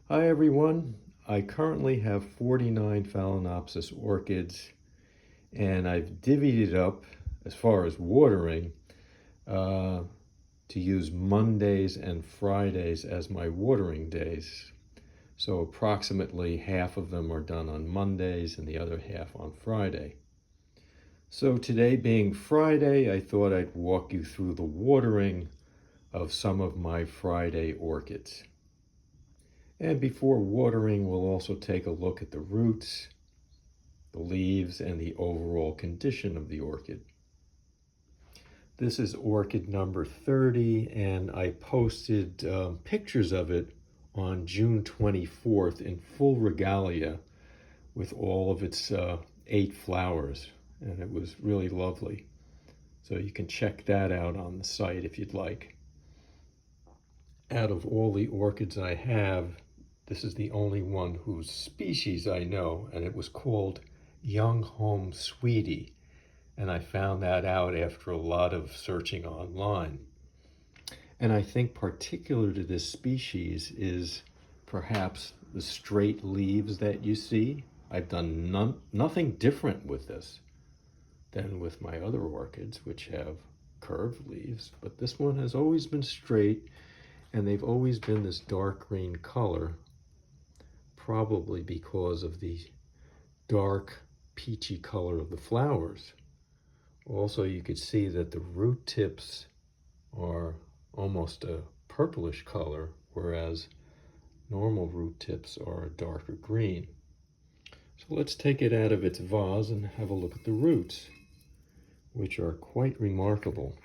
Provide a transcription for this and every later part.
Hi everyone. I currently have 49 Phalaenopsis orchids, and I've divvied it up as far as watering to use Mondays and Fridays as my watering days. So approximately half of them are done on Mondays and the other half on Friday. So today being Friday, I thought I'd walk you through the watering of some of my Friday orchids. And before watering, we'll also take a look at the roots, the leaves, and the overall condition of the orchid. This is orchid number 30, and I posted pictures of it on June 24th in full regalia with all of its 8 flowers, and it was really lovely. So you can check that out on the site if you'd like. Out of all the orchids I have, this is the only one whose species I know, and it was called Young Home Sweetie, and I found that out after a lot of searching online. And I think particular to this species is perhaps the straight leaves that you see. I've done nothing different with this than with my other orchids, which have curved leaves, but this one has always been straight, and they've always been this dark green color, probably because of the dark peachy color of the flowers. Also, you could see that the root tips are almost a purplish color, whereas normal root tips are a darker green. So let's take it out of its vase and have a look at the roots, which are quite remarkable.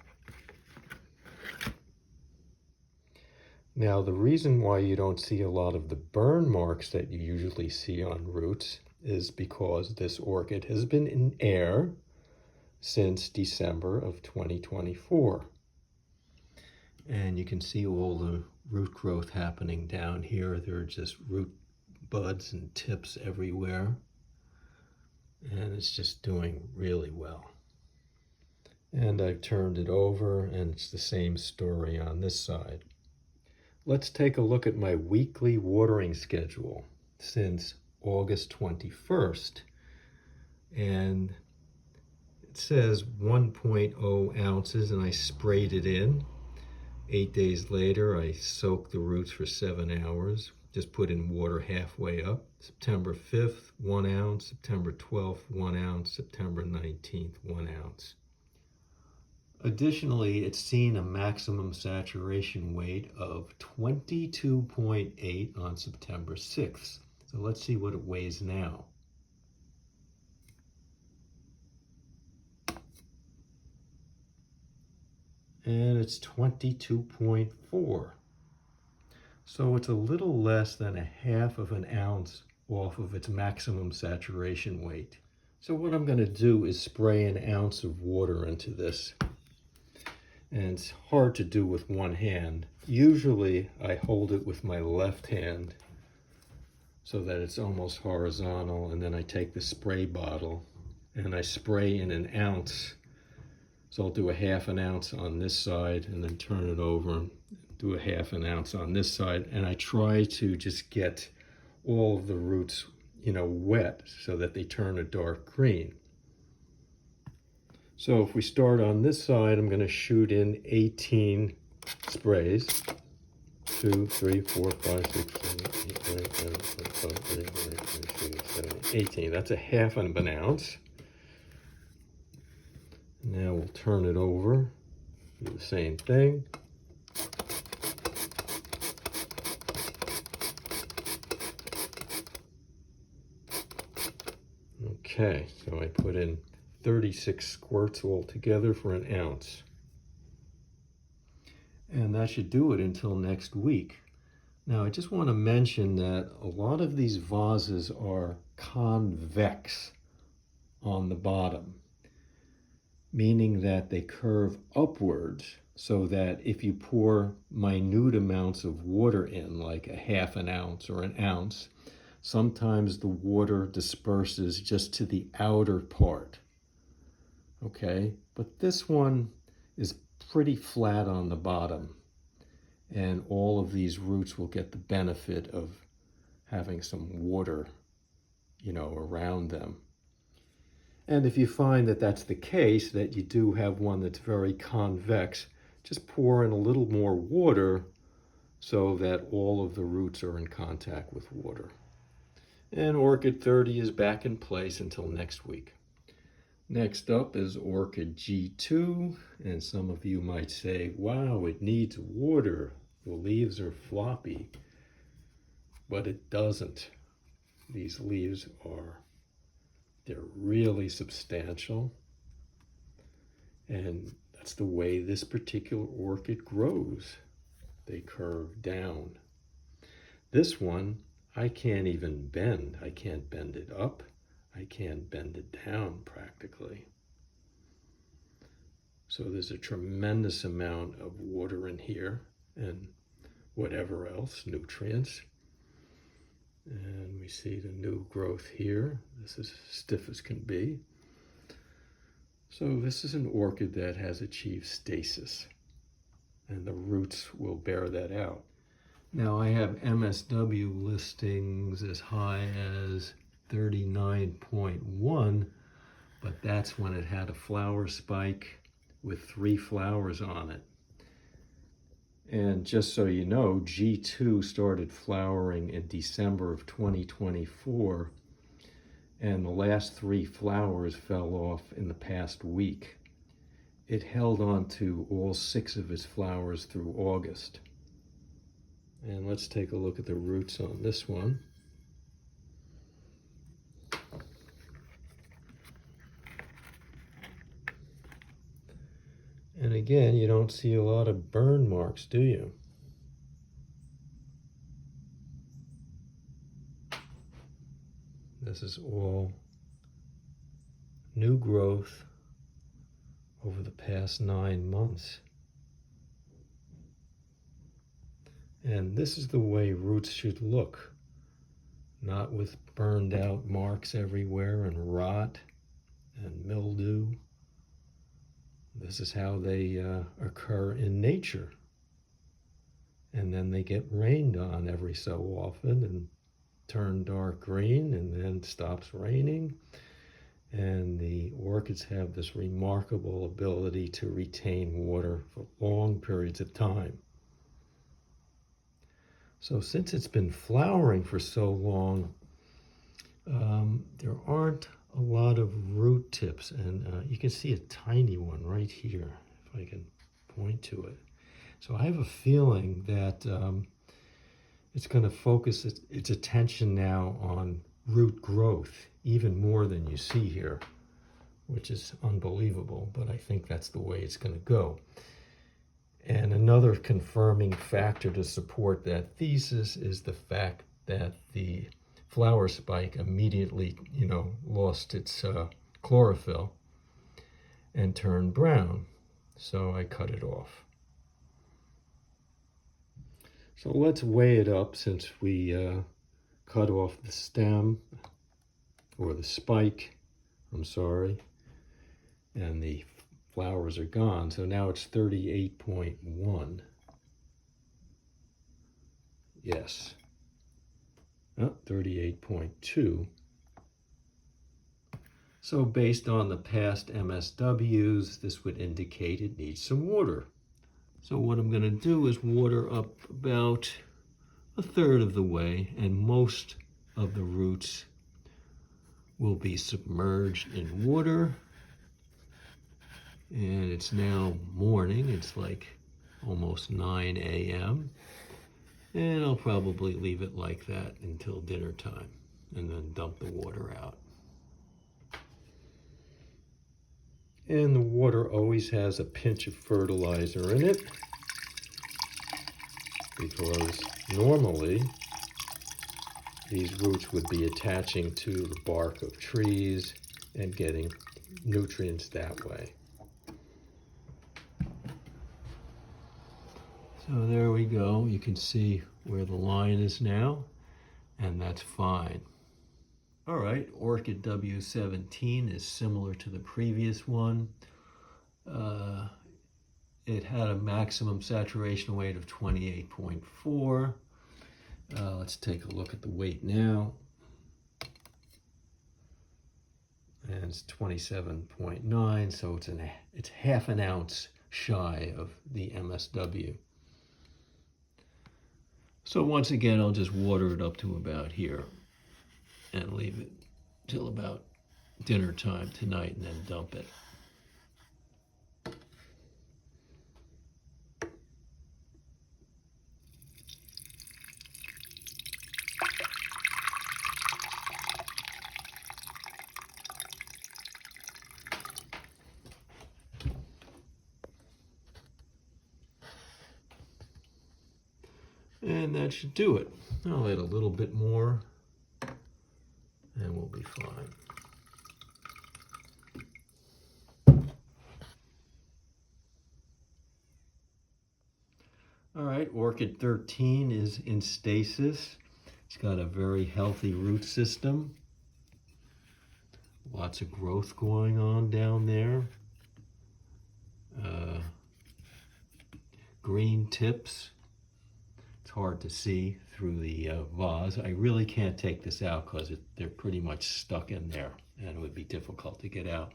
Now, the reason why you don't see a lot of the burn marks that you usually see on roots is because this orchid has been in air since December of 2024. And you can see all the root growth happening down here. There are just root buds and tips everywhere. And it's just doing really well. And I've turned it over, and it's the same story on this side. Let's take a look at my weekly watering schedule since August 21st. And it says 1.0 ounces, and I sprayed it in. 8 days later, I soaked the roots for 7 hours. Just put in water halfway up. September 5th, 1 ounce. September 12th, 1 ounce. September 19th, 1 ounce. Additionally, it's seen a maximum saturation weight of 22.8 on September 6th. So let's see what it weighs now. And it's 22.4. So it's a little less than a half of an ounce off of its maximum saturation weight. So what I'm going to do is spray an ounce of water into this. And it's hard to do with one hand. Usually I hold it with my left hand so that it's almost horizontal, and then I take the spray bottle and I spray in an ounce. So I'll do a half an ounce on this side and then turn it over and do a half an ounce on this side, and I try to just get all of the roots, wet so that they turn a dark green. So if we start on this side, I'm going to shoot in 18 sprays. 2, 3, 4, 5, 6, 7, 8, 9, 10, 11, 12, 13, 14, 15, 16, 18. That's a half of an ounce. Now we'll turn it over, do the same thing. Okay, so I put in 36 squirts altogether for an ounce. And that should do it until next week. Now, I just want to mention that a lot of these vases are convex on the bottom, meaning that they curve upwards, so that if you pour minute amounts of water in, like a half an ounce or an ounce, sometimes the water disperses just to the outer part. Okay, but this one is pretty flat on the bottom, and all of these roots will get the benefit of having some water, you know, around them. And if you find that that's the case, that you do have one that's very convex, just pour in a little more water so that all of the roots are in contact with water. And Orchid 30 is back in place until next week. Next up is Orchid G2, and some of you might say, wow, it needs water. The leaves are floppy, but it doesn't. These leaves they're really substantial, and that's the way this particular orchid grows. They curve down. This one, I can't even bend. I can't bend it up. I can't bend it down practically. So there's a tremendous amount of water in here and whatever else, nutrients. And we see the new growth here. This is stiff as can be. So this is an orchid that has achieved stasis, and the roots will bear that out. Now I have MSW listings as high as 39.1, but that's when it had a flower spike with 3 flowers on it. And just so you know, G2 started flowering in December of 2024, and the last 3 flowers fell off in the past week. It held on to all 6 of its flowers through August. And let's take a look at the roots on this one. And again, you don't see a lot of burn marks, do you? This is all new growth over the past 9 months. And this is the way roots should look, not with burned out marks everywhere and rot and mildew. This is how they occur in nature. And then they get rained on every so often and turn dark green, and then stops raining. And the orchids have this remarkable ability to retain water for long periods of time. So since it's been flowering for so long, there aren't a lot of root tips, and you can see a tiny one right here, if I can point to it. So I have a feeling that it's going to focus its attention now on root growth, even more than you see here, which is unbelievable, but I think that's the way it's going to go. And another confirming factor to support that thesis is the fact that the flower spike immediately, lost its chlorophyll and turned brown. So I cut it off. So let's weigh it up, since we cut off the stem, or the spike, I'm sorry, and the flowers are gone. So now it's 38.1. Yes. 38.2. So based on the past MSWs, this would indicate it needs some water. So what I'm going to do is water up about 1/3 of the way, and most of the roots will be submerged in water. And it's now morning. It's like almost 9 a.m. And I'll probably leave it like that until dinner time, and then dump the water out. And the water always has a pinch of fertilizer in it, because normally these roots would be attaching to the bark of trees and getting nutrients that way. So there we go. You can see where the line is now, and that's fine. All right, Orchid W17 is similar to the previous one. It had a maximum saturation weight of 28.4. Let's let's take a look at the weight now. And it's 27.9, so it's half an ounce shy of the MSW. So once again, I'll just water it up to about here and leave it till about dinner time tonight and then dump it. And that should do it. I'll add a little bit more and we'll be fine. All right, Orchid 13 is in stasis. It's got a very healthy root system. Lots of growth going on down there. Green tips. It's hard to see through the vase. I really can't take this out because they're pretty much stuck in there and it would be difficult to get out.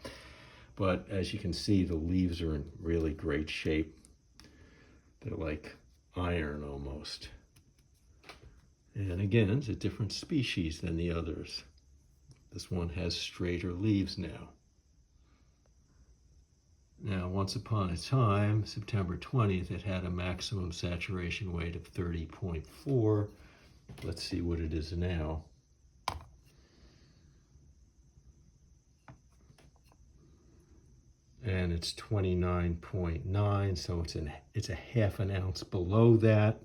But as you can see, the leaves are in really great shape. They're like iron almost. And again, it's a different species than the others. This one has straighter leaves now. Now, once upon a time, September 20th, it had a maximum saturation weight of 30.4. Let's see what it is now. And it's 29.9, so it's a half an ounce below that.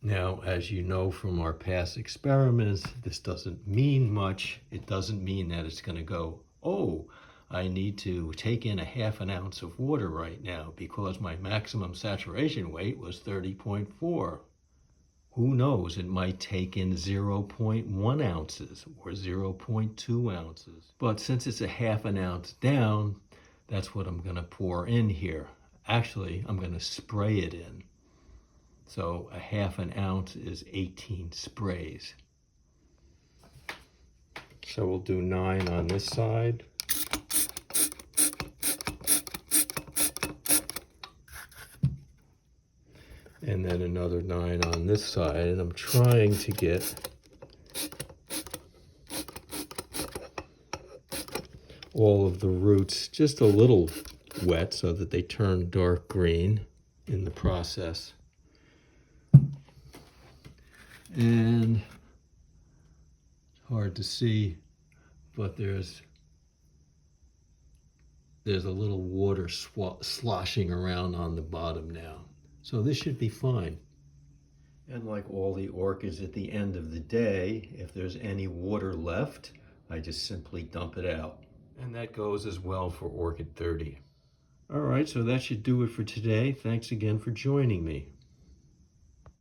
Now, as you know from our past experiments, this doesn't mean much. It doesn't mean that it's going to go, oh, I need to take in a half an ounce of water right now because my maximum saturation weight was 30.4. Who knows, it might take in 0.1 ounces or 0.2 ounces. But since it's a half an ounce down, that's what I'm going to pour in here. Actually, I'm going to spray it in. So a half an ounce is 18 sprays. So we'll do 9 on this side. And then another 9 on this side. And I'm trying to get all of the roots just a little wet so that they turn dark green in the process. And it's hard to see, but there's a little water sloshing around on the bottom now. So this should be fine. And like all the orchids at the end of the day, if there's any water left, I just simply dump it out. And that goes as well for Orchid 30. All right, so that should do it for today. Thanks again for joining me.